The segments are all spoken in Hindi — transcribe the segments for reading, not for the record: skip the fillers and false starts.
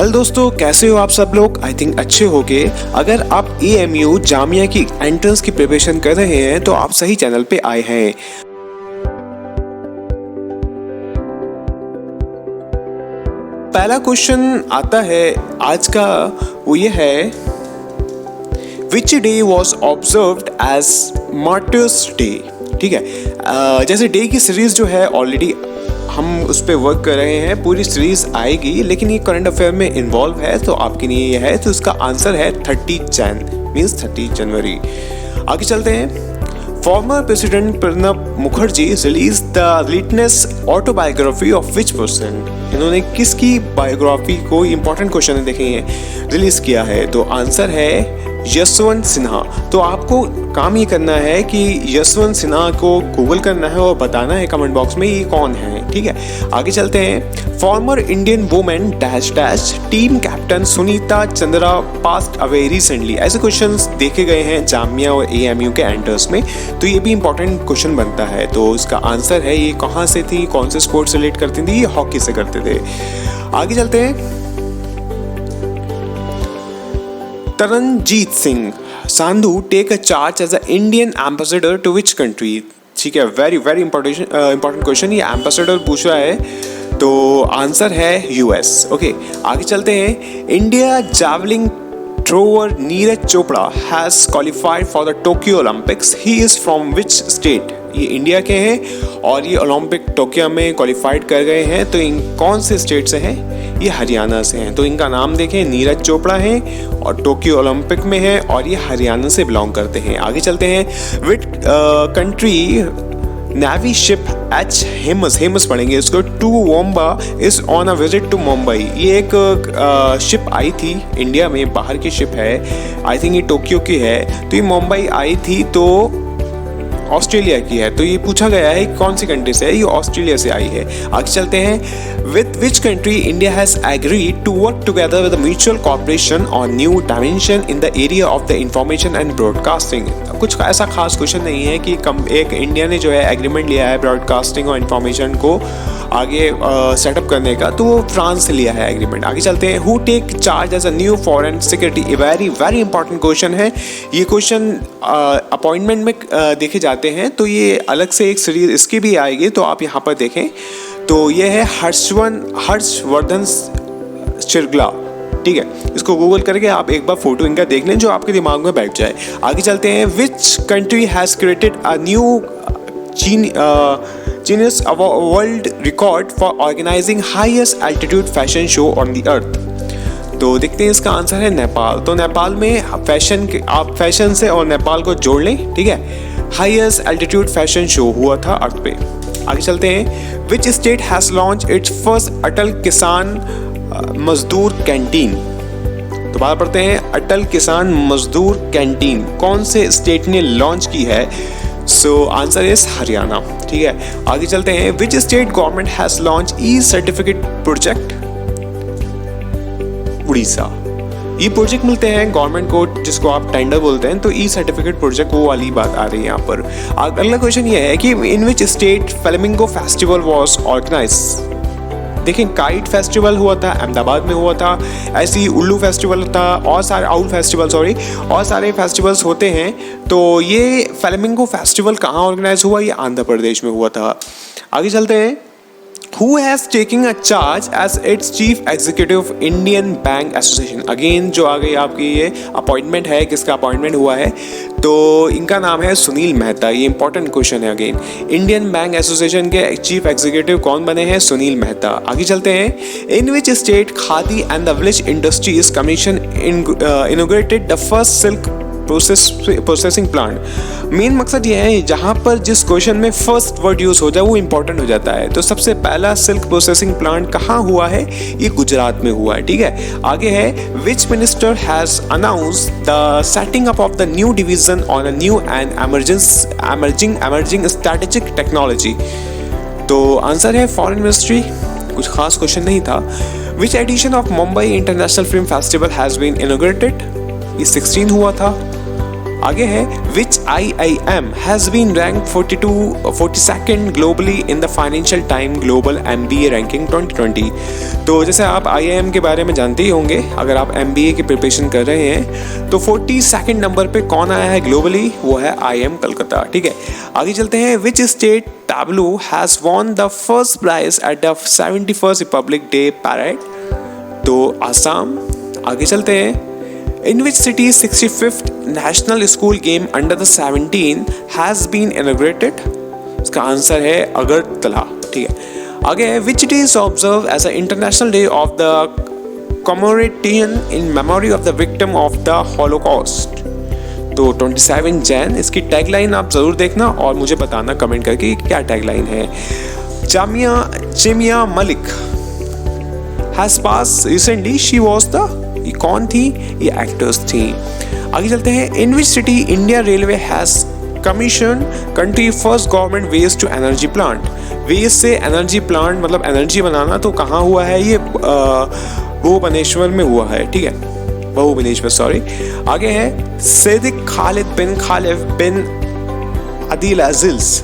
हेलो दोस्तों, कैसे हो आप सब लोग। आई थिंक अच्छे होगे। अगर आप AMU जामिया की एंट्रेंस की प्रिपरेशन कर रहे हैं तो आप सही चैनल पे आए हैं। पहला क्वेश्चन आता है आज का, वो ये है, which day was observed as martyrs day. ठीक है, जैसे डे की सीरीज जो है ऑलरेडी हम उस पर वर्क कर रहे हैं, पूरी सीरीज आएगी, लेकिन ये करंट अफेयर में इन्वॉल्व है तो आपके लिए ये है, तो इसका आंसर है 30 जनवरी। आगे चलते हैं। Former president Pranab Mukherjee release the latest autobiography of which person. इन्होंने किसकी बायोग्राफी को, इंपॉर्टेंट क्वेश्चन है देखेंगे, रिलीज किया है, तो आंसर है यशवंत सिन्हा। तो आपको काम ये करना है कि यशवंत सिन्हा को गूगल करना है और बताना है कमेंट बॉक्स में ये कौन है। ठीक है, आगे चलते हैं। Former Indian women dash dash team captain Sunita Chandra passed away recently. ऐसे क्वेश्चंस देखे गए हैं जामिया और AMU के एंटर्स में, तो ये भी इंपॉर्टेंट क्वेश्चन बनता है। तो इसका आंसर है, ये कहाँ से थी, कौन से स्पोर्ट्स रिलेट करती थी, ये हॉकी से करते थे। आगे चलते हैं। Taranjit Singh Sandhu take a charge as a Indian ambassador to which country. ठीक है, वेरी इंपॉर्टेंट क्वेश्चन, ये एम्बेसडर पूछ रहा है, तो आंसर है US। ओके, आगे चलते हैं। India javelin thrower Neeraj Chopra has qualified for the Tokyo Olympics. He is from which state. ये इंडिया के हैं और ये ओलंपिक टोक्यो में क्वालिफाइड कर गए हैं, तो इन कौन से स्टेट से हैं, ये हरियाणा से हैं। तो इनका नाम देखें, नीरज चोपड़ा हैं और टोक्यो ओलंपिक में हैं और ये हरियाणा से बिलोंग करते हैं। आगे चलते हैं। Which country navy ship HMAS पढ़ेंगे इसको, Toowoomba is on a visit to Mumbai. ये एक शिप आई थी इंडिया में, बाहर की शिप है, आई थिंक ये टोक्यो की है, तो ये मुंबई आई थी, तो ऑस्ट्रेलिया की है। तो ये पूछा गया है कौन सी कंट्री से है, ये ऑस्ट्रेलिया से आई है। आगे चलते हैं। With which country India has agreed to work together with mutual corporation on new dimension in the area of the information and broadcasting. कुछ ऐसा खास क्वेश्चन नहीं है कि एक इंडिया ने जो है एग्रीमेंट लिया है ब्रॉडकास्टिंग और इंफॉर्मेशन को आगे सेटअप करने का, तो वो फ्रांस से लिया है एग्रीमेंट। आगे चलते हैं। Who take charge as a new foreign security. Very important question है ये क्वेश्चन, अपॉइंटमेंट में देखे जाते हैं, तो ये अलग से एक सीरीज इसकी भी आएगी, तो आप यहाँ पर देखें। तो ये है हर्षवर्धन श्रृंगला। ठीक है, इसको गूगल करके आप एक बार फोटो इनका देख लें जो आपके दिमाग में बैठ जाए। आगे चलते हैं। Which country has created a new Guinness world record for organising highest altitude fashion show on the earth. तो देखते हैं, इसका आंसर है नेपाल। तो नेपाल में आप फैशन से और नेपाल को जोड़ लें। ठीक है, हाईएस्ट एल्टीट्यूड फैशन शो हुआ था अर्थ पे। आगे चलते हैं। Which state has launch its first Atal Kisan Mazdoor canteen. दोबारा पढ़ते हैं, अटल किसान मजदूर कैंटीन कौन से स्टेट ने लॉन्च की है। So answer is Haryana. ठीक है, आगे चलते हैं। Which state government has launch e-certificate project. Orissa. ये प्रोजेक्ट मिलते हैं गवर्नमेंट को, जिसको आप टेंडर बोलते हैं, तो ई-सर्टिफिकेट प्रोजेक्ट वो वाली बात आ रही है यहाँ पर। अगला क्वेश्चन ये है कि in which state flamingo festival was organise. देखें, काइट फेस्टिवल हुआ था, अहमदाबाद में हुआ था, ऐसे ही उल्लू फेस्टिवल था, और सारे और सारे फेस्टिवल्स होते हैं। तो ये फ्लेमिंगो फेस्टिवल कहाँ ऑर्गेनाइज हुआ, ये आंध्र प्रदेश में हुआ था। आगे चलते हैं। Who has taken a charge as its chief executive Indian Bank Association? Again जो आ गई आपकी ये अपॉइंटमेंट है, किसका अपॉइंटमेंट हुआ है, तो इनका नाम है सुनील मेहता। ये इंपॉर्टेंट क्वेश्चन है। अगेन इंडियन बैंक एसोसिएशन के चीफ एग्जीक्यूटिव कौन बने हैं, सुनील मेहता। आगे चलते हैं। In which state Khadi and the village industries commission inaugurated the first silk processing plant. मेन मकसद ये है, जहाँ पर जिस क्वेश्चन में फर्स्ट वर्ड यूज हो जाए वो इंपॉर्टेंट हो जाता है। तो सबसे पहला सिल्क प्रोसेसिंग प्लांट कहाँ हुआ है, ये गुजरात में हुआ है। ठीक है, आगे है। Which minister has announced the setting up of the new division on a new and emerging strategic technology. तो आंसर है फॉरेन मिनिस्ट्री। कुछ खास क्वेश्चन नहीं था। Which edition of Mumbai international film festival has been inaugurated. ये 16 हुआ था। आगे है which IIM has been rank 42nd globally in the financial time global MBA ranking 2020। तो जैसे आप IIM के बारे में जानते ही होंगे, अगर आप MBA की प्रिपरेशन कर रहे हैं तो 42nd नंबर पे कौन आया है ग्लोबली, वो है IIM कलकत्ता। ठीक है, आगे चलते हैं। Which state tableau has won the first prize at the 71st republic day parade, तो आसाम। आगे चलते हैं। In which city 65th National School Game Under the 17 has been inaugurated? इसका आंसर है अगरतला। ठीक है, आगे है which day is observed as an International Day of the Commemoration in memory of the victim of the Holocaust? तो 27 जैन। इसकी टैगलाइन आप जरूर देखना और मुझे बताना कमेंट करके क्या टैगलाइन है। Jamia Malik has passed recently. She was the, ये कौन थी? ये एक्टर्स थी। आगे चलते हैं। In which city India railway has commission country first government waste to energy plant. Waste से एनर्जी प्लांट मतलब एनर्जी बनाना, तो कहाँ हुआ है ये? भुवनेश्वर में हुआ है। ठीक है, भुवनेश्वर, सॉरी। आगे है सैयद खालिद बिन अदील अजीज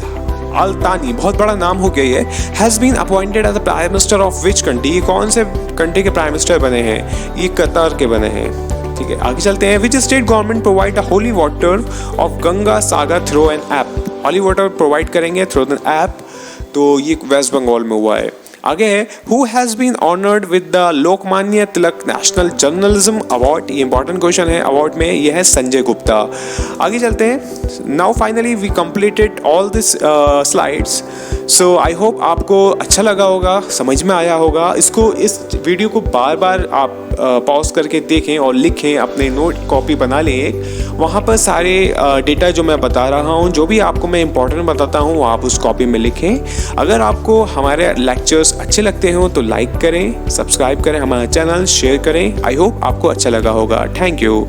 अल तानी, बहुत बड़ा नाम हो गया ये, has been appointed as the prime minister of which country. ये कौन से कंट्री के प्राइम मिनिस्टर बने हैं? ये कतर के बने हैं। ठीक है, आगे चलते हैं। Which state government provide a holy water of Ganga Sagar through an app. Holy water provide करेंगे थ्रू एन ऐप, तो ये वेस्ट बंगाल में हुआ है। आगे है who has been honoured with the Lokmanya Tilak national journalism award. ये इंपॉर्टेंट क्वेश्चन है, अवार्ड में ये है संजय गुप्ता। आगे चलते हैं। Now finally we completed all this slides. So I hope आपको अच्छा लगा होगा, समझ में आया होगा। इस वीडियो को बार बार आप पॉज करके देखें और लिखें, अपने नोट कॉपी बना लें एक, वहाँ पर सारे डेटा जो मैं बता रहा हूँ, जो भी आपको मैं इंपॉर्टेंट बताता हूँ, आप उस कॉपी में लिखें। अगर आपको हमारे लेक्चर्स अच्छे लगते हो तो लाइक करें, सब्सक्राइब करें हमारा चैनल, शेयर करें। आई होप आपको अच्छा लगा होगा। Thank you.